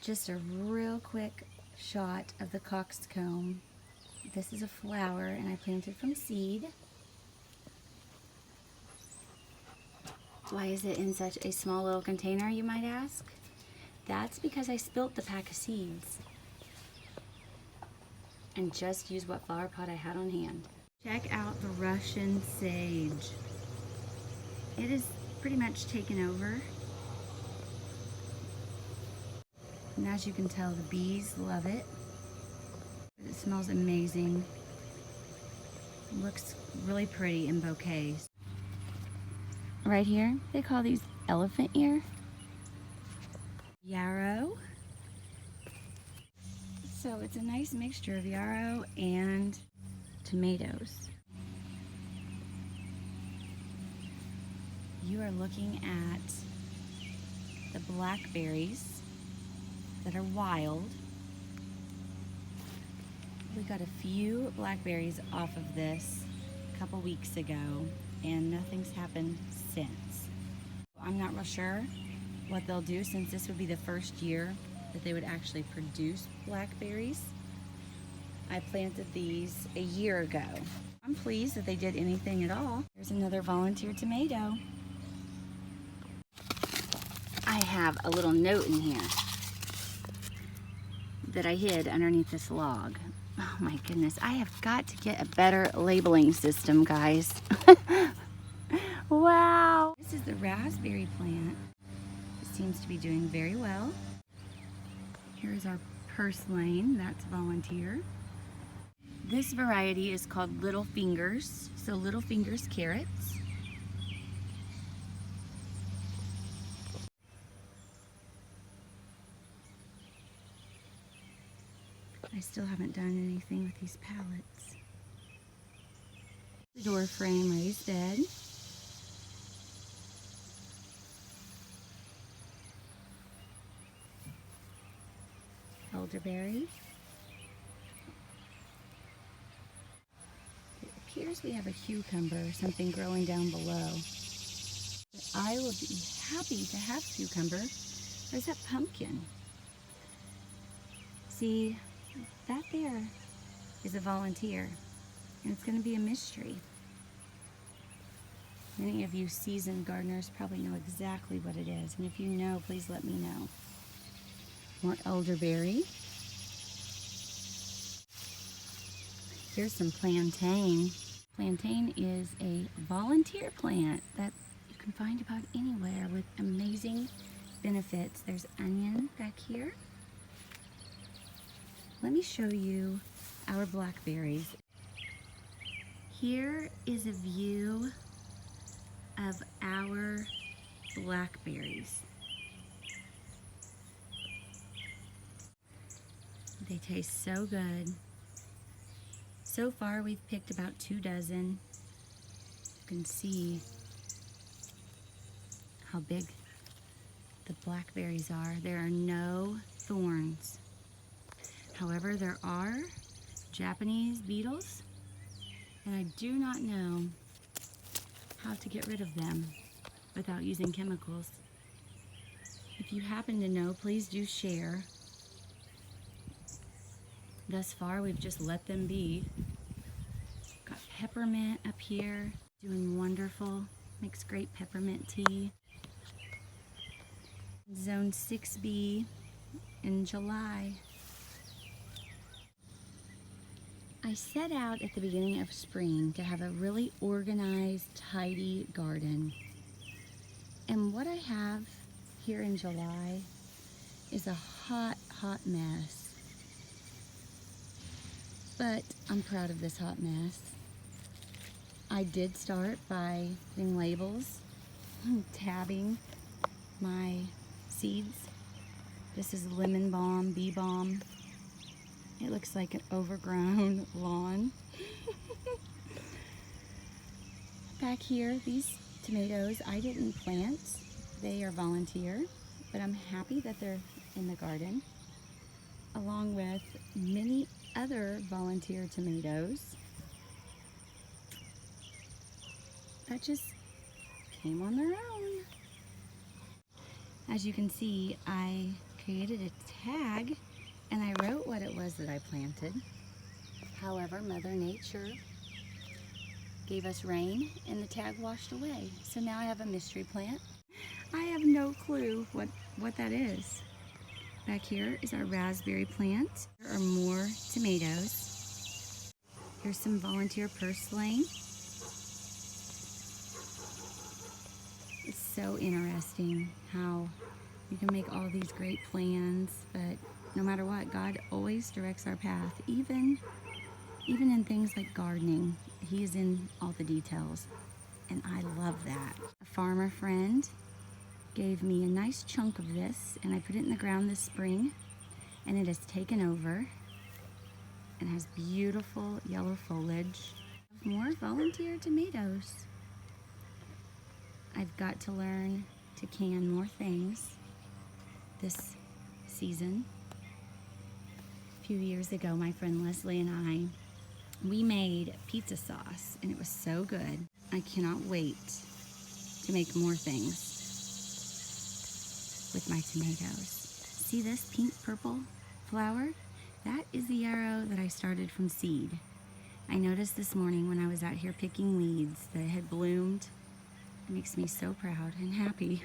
just a real quick shot of the coxcomb. This is a flower and I planted from seed. Why is it in such a small little container, you might ask? That's because I spilt the pack of seeds and just used what flower pot I had on hand. Check out the Russian sage. It is pretty much taken over. And as you can tell, the bees love it. It smells amazing. It looks really pretty in bouquets. Right here, they call these elephant ear. Yarrow. So it's a nice mixture of yarrow and tomatoes. You are looking at the blackberries that are wild. We got a few blackberries off of this a couple weeks ago and nothing's happened since. I'm not real sure what they'll do since this would be the first year that they would actually produce blackberries. I planted these a year ago. I'm pleased that they did anything at all. There's another volunteer tomato. I have a little note in here that I hid underneath this log. Oh my goodness, I have got to get a better labeling system, guys. Wow. This is the raspberry plant. It seems to be doing very well. Here's our purslane, that's volunteer. This variety is called Little Fingers, so Little Fingers carrots. I still haven't done anything with these pallets. The door frame raised bed. Elderberry. It appears we have a cucumber or something growing down below. But I will be happy to have cucumber. Where's that pumpkin? See, that there is a volunteer, and it's going to be a mystery. Many of you seasoned gardeners probably know exactly what it is, and if you know, please let me know. More elderberry. Here's some plantain. Plantain is a volunteer plant that you can find about anywhere with amazing benefits. There's onion back here. Let me show you our blackberries. Here is a view of our blackberries. They taste so good. So far we've picked about 2 dozen. You can see how big the blackberries are. There are no thorns. However, there are Japanese beetles, and I do not know how to get rid of them without using chemicals. If you happen to know, please do share. Thus far, we've just let them be. Got peppermint up here, doing wonderful. Makes great peppermint tea. Zone 6B in July. I set out at the beginning of spring to have a really organized, tidy garden. And what I have here in July is a hot, hot mess. But I'm proud of this hot mess. I did start by putting labels, tabbing my seeds. This is lemon balm, bee balm. It looks like an overgrown lawn. Back here, these tomatoes I didn't plant. They are volunteer, but I'm happy that they're in the garden, along with many other volunteer tomatoes that just came on their own. As you can see, I created a tag and I wrote what it was that I planted. However, Mother Nature gave us rain and the tag washed away. So now I have a mystery plant. I have no clue what that is. Back here is our raspberry plant. There are more tomatoes. Here's some volunteer purslane. It's so interesting how you can make all these great plans, but no matter what, God always directs our path, even in things like gardening. He is in all the details, and I love that. A farmer friend gave me a nice chunk of this, and I put it in the ground this spring, and it has taken over and has beautiful yellow foliage. More volunteer tomatoes. I've got to learn to can more things this season. A few years ago, my friend Leslie and we made pizza sauce, and it was so good. I cannot wait to make more things with my tomatoes. See this pink purple flower? That is the yarrow that I started from seed. I noticed this morning when I was out here picking weeds that it had bloomed. It makes me so proud and happy.